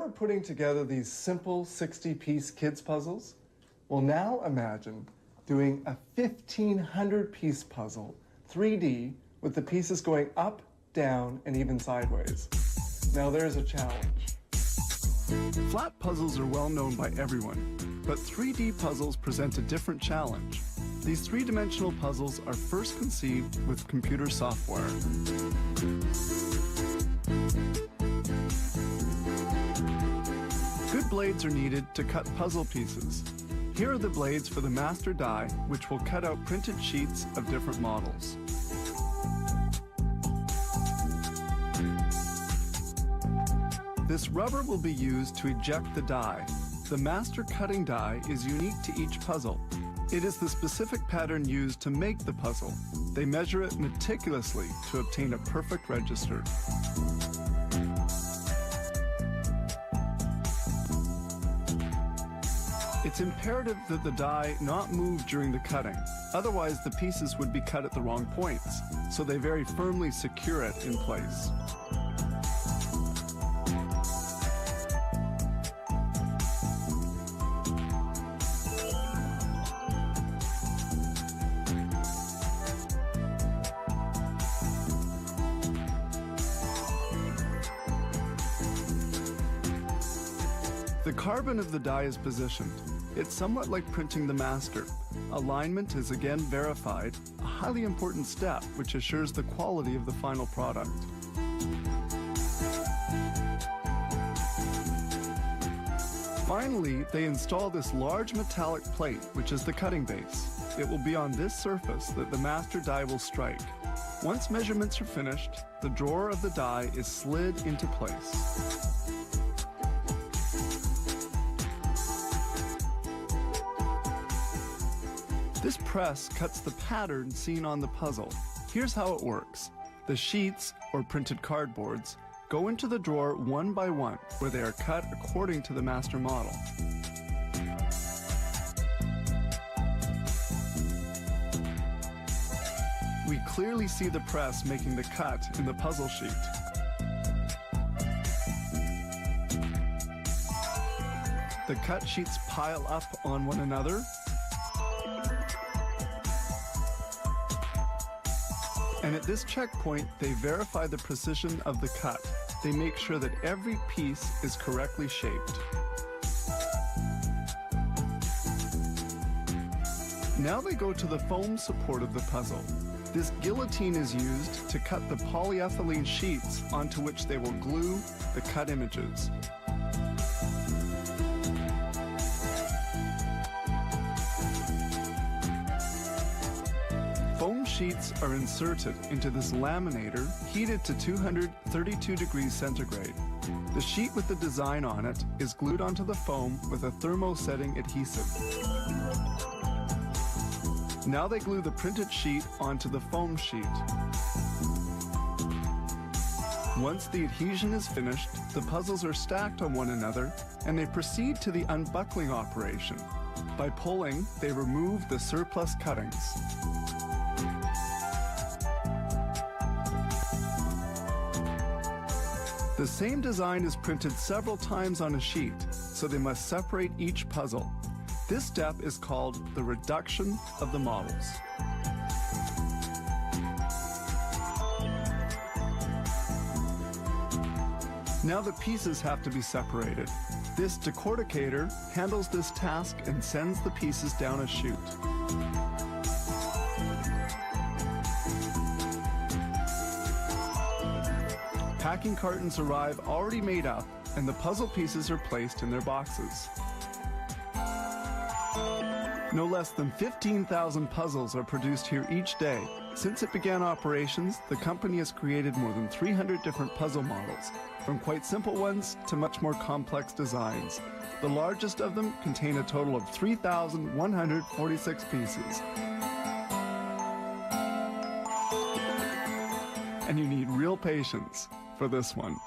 Remember putting together these simple 60-piece kids puzzles? Well, now imagine doing a 1,500-piece puzzle, 3D, with the pieces going up, down, and even sideways. Now there's a challenge. Flat puzzles are well known by everyone, but 3D puzzles present a different challenge. These three-dimensional puzzles are first conceived with computer software. Good blades are needed to cut puzzle pieces. Here are the blades for the master die, which will cut out printed sheets of different models. This rubber will be used to eject the die. The master cutting die is unique to each puzzle. It is the specific pattern used to make the puzzle. They measure it meticulously to obtain a perfect register. It's imperative that the die not move during the cutting, otherwise the pieces would be cut at the wrong points, so they very firmly secure it in place. The carbon of the die is positioned. It's somewhat like printing the master. Alignment is again verified, a highly important step which assures the quality of the final product. Finally, they install this large metallic plate, which is the cutting base. It will be on this surface that the master die will strike. Once measurements are finished, the drawer of the die is slid into place. This press cuts the pattern seen on the puzzle. Here's how it works. The sheets, or printed cardboards, go into the drawer one by one, where they are cut according to the master model. We clearly see the press making the cut in the puzzle sheet. The cut sheets pile up on one another, and at this checkpoint, they verify the precision of the cut. They make sure that every piece is correctly shaped. Now they go to the foam support of the puzzle. This guillotine is used to cut the polyethylene sheets onto which they will glue the cut images. Foam sheets are inserted into this laminator, heated to 232 degrees centigrade. The sheet with the design on it is glued onto the foam with a thermosetting adhesive. Now they glue the printed sheet onto the foam sheet. Once the adhesion is finished, the puzzles are stacked on one another, and they proceed to the unbuckling operation. By pulling, they remove the surplus cuttings. The same design is printed several times on a sheet, so they must separate each puzzle. This step is called the reduction of the models. Now the pieces have to be separated. This decorticator handles this task and sends the pieces down a chute. Packing cartons arrive already made up, and the puzzle pieces are placed in their boxes. No less than 15,000 puzzles are produced here each day. Since it began operations, the company has created more than 300 different puzzle models, from quite simple ones to much more complex designs. The largest of them contain a total of 3,146 pieces. And you need real patience for this one.